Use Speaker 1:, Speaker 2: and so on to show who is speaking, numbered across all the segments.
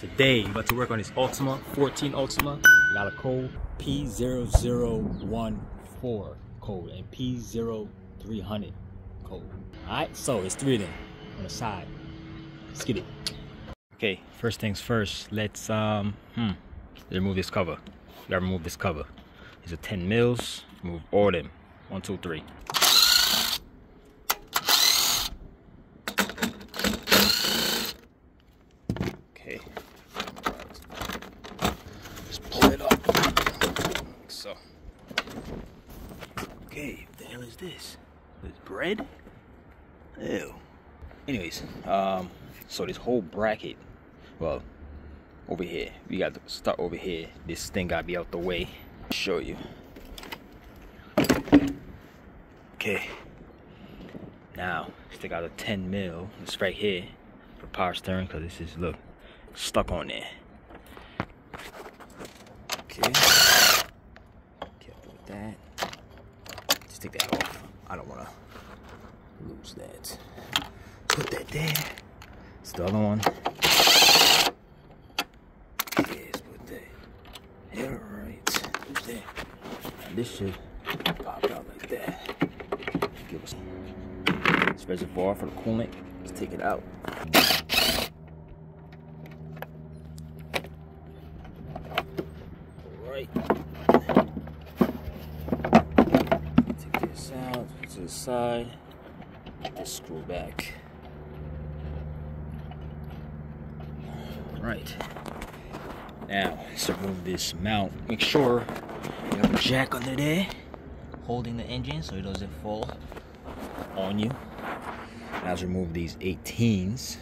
Speaker 1: Today, we're about to work on this Altima 14 Altima. We got a code P0014 code and P0300 code. Alright, so it's 3 of them on the side. Let's get it. Okay, first things first, let's remove this cover. You gotta remove this cover. These are 10 mils. Remove all of them. 1, 2, 3. Okay. Just pull it up. Like so. Okay, what the hell is this? This bread? Ew. Anyways, so this whole bracket, well, over here, we got to start over here. This thing gotta be out the way. Show you. Okay. Now, stick out a 10 mil. It's right here for power steering, because this is, look, stuck on there. Okay. Careful with that. Just take that off. I don't want to lose that. Put that there. It's the other one. Yes, put that. Yeah, right. Put that. And this should pop out like that. Give us this reservoir for the coolant. Let's take it out. Alright. Take this out, put it to the side. Get this screw back. Right. Now, let's remove this mount. Make sure you have a jack under there holding the engine so it doesn't fall on you. Now let's remove these 18s.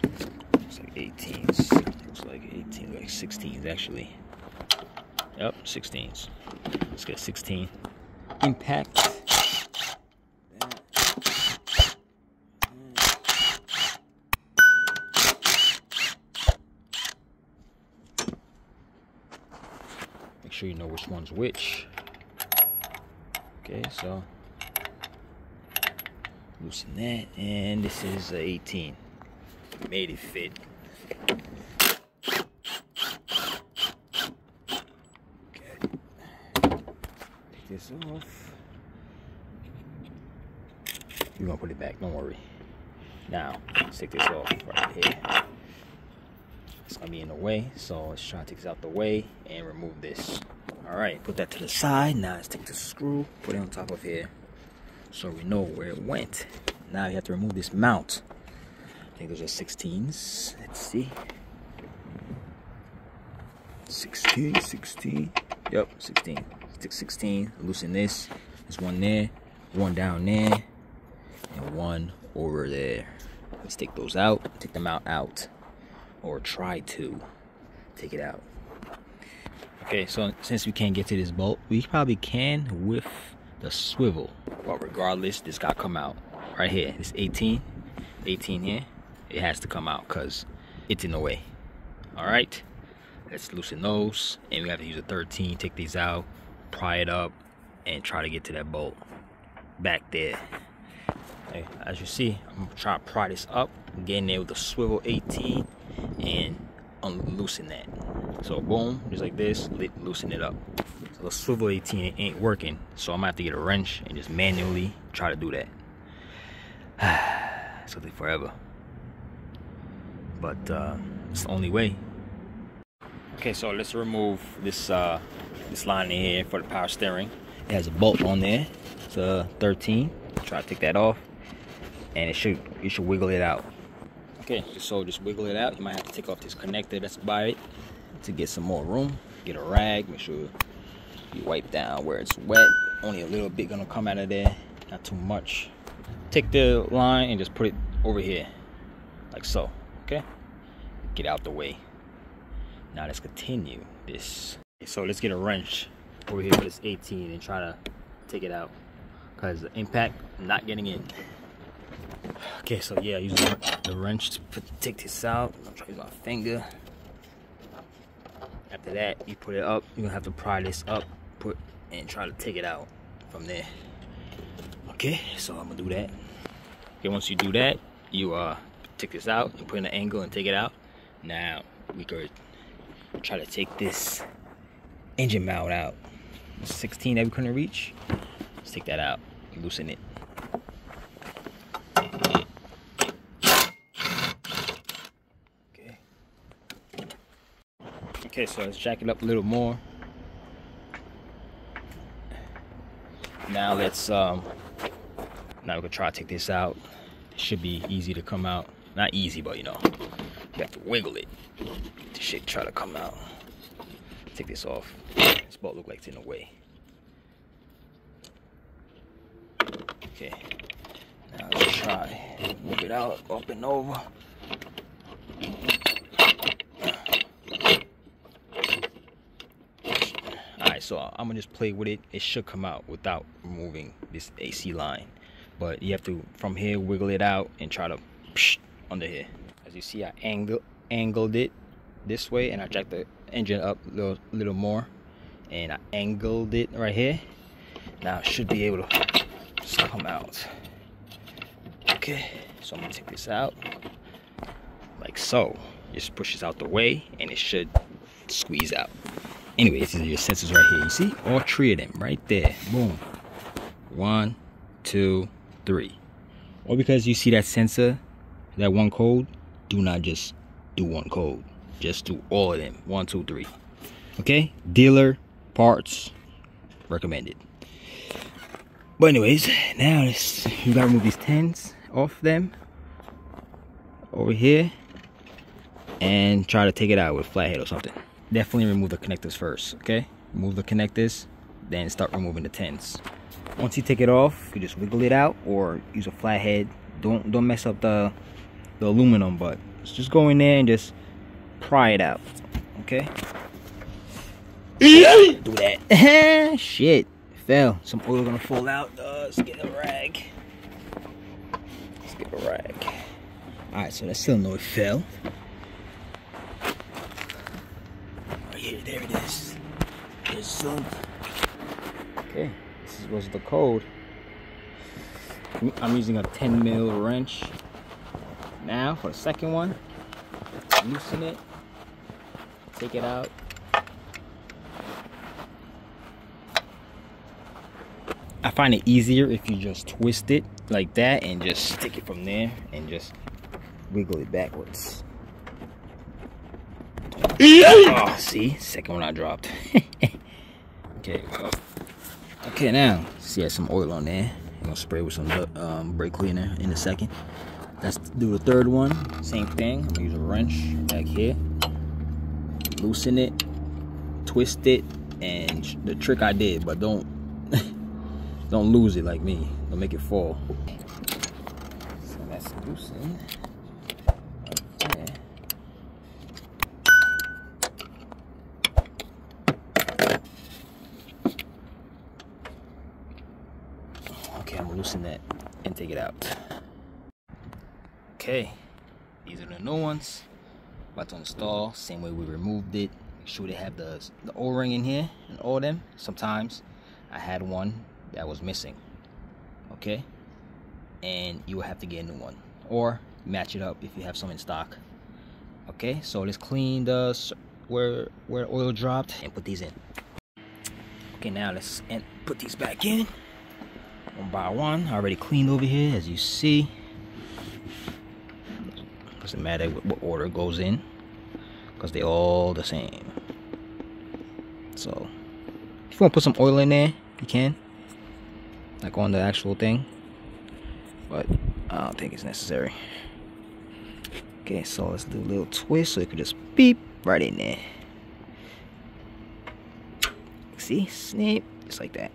Speaker 1: Looks like 18s. Looks like 18, like 16s actually. Yep, 16s. Let's get 16. Impact. Make sure you know which one's which. Okay, so loosen that, and this is 18. Made it fit. Okay, take this off. You're gonna put it back, don't worry. Now, let's take this off right here. It's gonna be in the way, so let's try to take this out the way and remove this. Alright, put that to the side. Now let's take the screw, put it on top of here so we know where it went. Now you have to remove this mount. I think those are 16s. Let's see. 16. Yep, 16. Stick 16. Loosen this. There's one there, one down there, and one over there. Let's take those out. Take the mount out. Or try to take it out. Okay, so since we can't get to this bolt, we probably can with the swivel. But regardless, this got to come out. Right here, this 18 here, it has to come out because it's in the way. Alright, let's loosen those. And we have to use a 13, take these out, pry it up, and try to get to that bolt back there. Okay, as you see, I'm going to try to pry this up, get in there with the swivel 18, and unloosen that. So boom, just like this, loosen it up. So the swivel 18 ain't working, so I'm gonna have to get a wrench and just manually try to do that. It's gonna take forever, but it's the only way. Okay, so let's remove this this line in here for the power steering. It has a bolt on there. It's a 13. Try to take that off, and you should wiggle it out. Okay, so just wiggle it out. You might have to take off this connector that's by it to get some more room. Get a rag, make sure you wipe down where it's wet. Only a little bit gonna come out of there, not too much. Take the line and just put it over here, like so, okay? Get out the way. Now let's continue this. Okay, so let's get a wrench over here for this 18 and try to take it out, because the impact, not getting in. Okay, so yeah, use the wrench to take this out. I'm trying to use my finger. After that, you put it up. You're gonna have to pry this up, and try to take it out from there. Okay, so I'm gonna do that. Okay, once you do that, you take this out and put in an angle and take it out. Now we could try to take this engine mount out. The 16 that we couldn't reach, let's take that out, loosen it. Okay, so let's jack it up a little more. Now let's now we can try to take this out. It should be easy to come out. Not easy, but you know, you have to wiggle it. Get the shit try to come out. Take this off. This bolt look like it's in the way. Okay. Now let's try move it out, up and over. Alright, so I'm gonna just play with it. It should come out without removing this AC line. But you have to from here wiggle it out and try to under here. As you see, I angled it this way, and I jacked the engine up a little more, and I angled it right here. Now it should be able to just come out. Okay, so I'm gonna take this out like so. Just push this out the way, and it should squeeze out. Anyway, these are your sensors right here. You see all three of them right there. Boom. 1, 2, 3. Or because you see that sensor, that one code, do not just do one code. Just do all of them. 1, 2, 3. Okay? Dealer parts recommended. But anyways, now you gotta remove these 10s off them over here and try to take it out with a flathead or something. Definitely remove the connectors first, okay? Remove the connectors, then start removing the 10s. Once you take it off, you just wiggle it out or use a flathead. Don't mess up the aluminum, but just go in there and just pry it out, okay? Do that. Shit, fell. Some oil gonna fall out. Let's get a rag. Let's get a rag. All right, so that's still no, it fell. Right here, there it is. There's some. Okay, this was the code. I'm using a 10 mil wrench. Now for the second one, loosen it, take it out. I find it easier if you just twist it like that and just stick it from there and just wiggle it backwards. Oh, see, second one I dropped. Okay, well. Okay, now see, there's some oil on there. I'm gonna spray with some brake cleaner in a second. Let's do the third one. Same thing. I'm gonna use a wrench back here. Loosen it, twist it, and the trick I did, but don't lose it like me. Don't make it fall. So that's loosened. Okay. Okay, I'm gonna loosen that and take it out. Okay, these are the new ones. About to install, same way we removed it. Make sure they have the O-ring in here and all of them. Sometimes I had one that was missing. Okay, and you will have to get a new one or match it up if you have some in stock. Okay, so let's clean the where oil dropped and put these in. Okay, now let's put these back in one by one. I already cleaned over here, as you see. Doesn't matter what order it goes in because they're all the same. So if you want to put some oil in there, you can, like on the actual thing, but I don't think it's necessary. Okay, so let's do a little twist so it could just beep right in there. See, snip, just like that.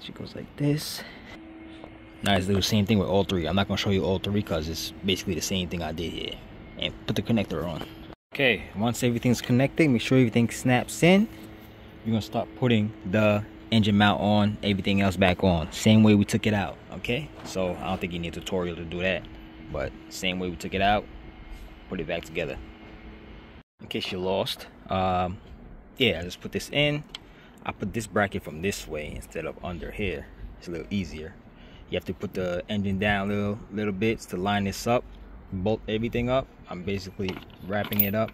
Speaker 1: She goes like this. Now let's do the same thing with all three. I'm not gonna show you all three because it's basically the same thing I did here. And put the connector on. Okay, once everything's connected, make sure everything snaps in. You're gonna start putting the engine mount on, everything else back on. Same way we took it out, okay? So I don't think you need a tutorial to do that. But same way we took it out, put it back together. In case you're lost, yeah, I just put this in. I put this bracket from this way instead of under here. It's a little easier. You have to put the engine down a little bit to line this up, bolt everything up, I'm basically wrapping it up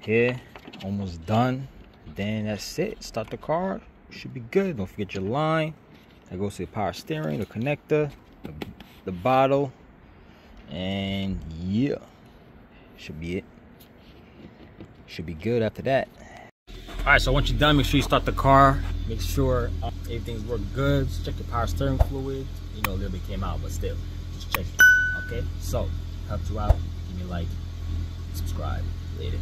Speaker 1: here, almost done. Then that's it. Start the car, should be good. Don't forget your line that goes to the power steering, the connector, the bottle, and yeah, should be it. Should be good after that. All right, so once you're done, make sure you start the car. Make sure everything's working good. Just check the power steering fluid. You know, a little bit came out, but still, just check it. Okay, so helped you out. Give me a like, subscribe. Later.